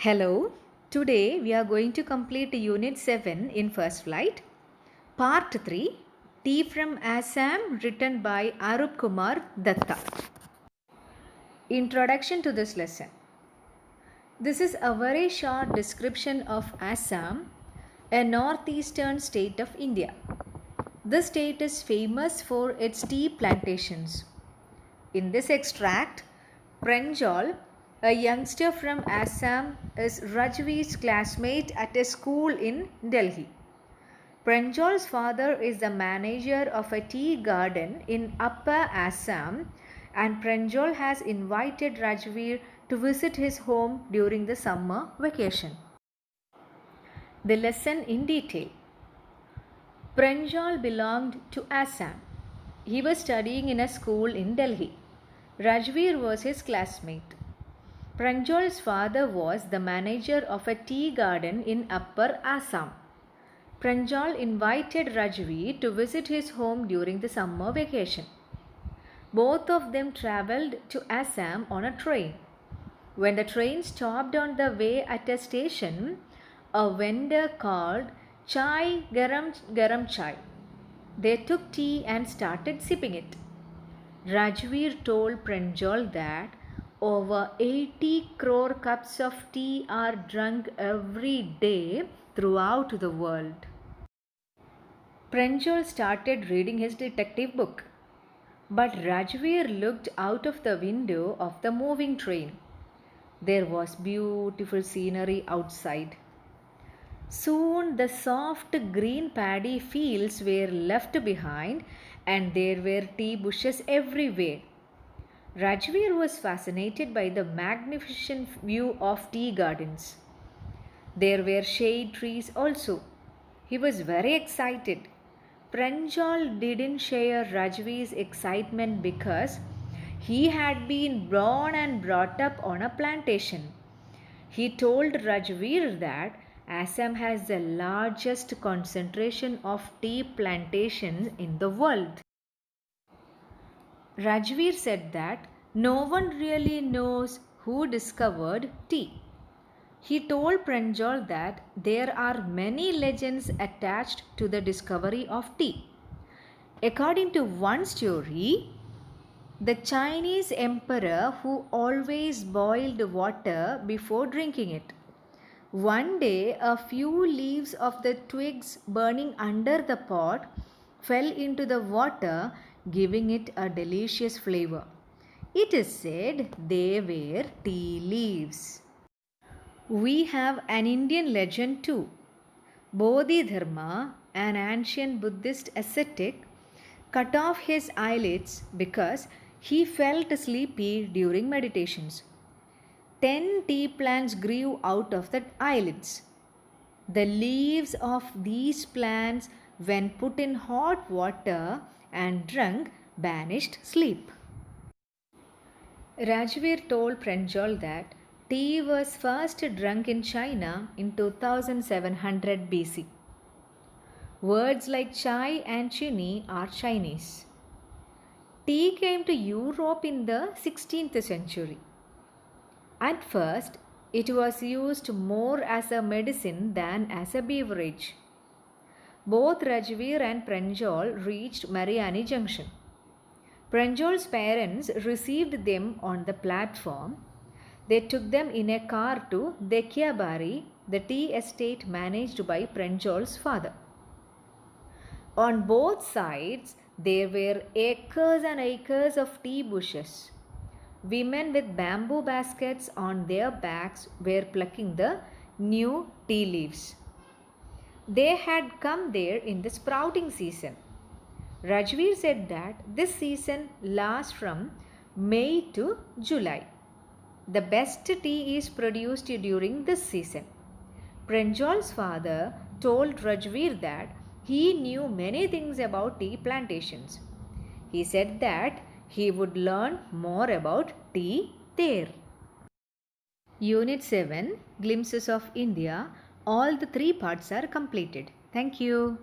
Hello, today we are going to complete Unit 7 in First Flight. Part 3, Tea from Assam, written by Arup Kumar Datta. Introduction to this lesson. This is a very short description of Assam, a northeastern state of India. This state is famous for its tea plantations. In this extract, Pranjal, a youngster from Assam, is Rajveer's classmate at a school in Delhi. Pranjal's father is the manager of a tea garden in Upper Assam, and Pranjal has invited Rajveer to visit his home during the summer vacation. The lesson in detail. Pranjal belonged to Assam. He was studying in a school in Delhi. Rajveer was his classmate. Pranjal's father was the manager of a tea garden in Upper Assam. Pranjal invited Rajveer to visit his home during the summer vacation. Both of them travelled to Assam on a train. When the train stopped on the way at a station, a vendor called Chai Garam Chai. They took tea and started sipping it. Rajveer told Pranjal that over 80 crore cups of tea are drunk every day throughout the world. Pranjal started reading his detective book, but Rajveer looked out of the window of the moving train. There was beautiful scenery outside. Soon the soft green paddy fields were left behind and there were tea bushes everywhere. Rajveer was fascinated by the magnificent view of tea gardens. There were shade trees also. He was very excited. Pranjal didn't share Rajveer's excitement because he had been born and brought up on a plantation. He told Rajveer that Assam has the largest concentration of tea plantations in the world. Rajveer said that no one really knows who discovered tea. He told Pranjal that there are many legends attached to the discovery of tea. According to one story, the Chinese emperor who always boiled water before drinking it. One day, a few leaves of the twigs burning under the pot fell into the water, giving it a delicious flavor. It is said they were tea leaves. We have an Indian legend too. Bodhidharma, an ancient Buddhist ascetic, cut off his eyelids because he felt sleepy during meditations. 10 tea plants grew out of the eyelids. The leaves of these plants, when put in hot water and drunk, banished sleep. Rajveer told Pranjal that tea was first drunk in China in 2700 BC. Words like chai and chini are Chinese. Tea came to Europe in the 16th century. At first, it was used more as a medicine than as a beverage. Both Rajveer and Pranjal reached Mariani Junction. Pranjal's parents received them on the platform. They took them in a car to Dekiabari, the tea estate managed by Pranjal's father. On both sides, there were acres and acres of tea bushes. Women with bamboo baskets on their backs were plucking the new tea leaves. They had come there in the sprouting season. Rajveer said that this season lasts from May to July. The best tea is produced during this season. Pranjal's father told Rajveer that he knew many things about tea plantations. He said that he would learn more about tea there. Unit 7, Glimpses of India. All the 3 parts are completed. Thank you.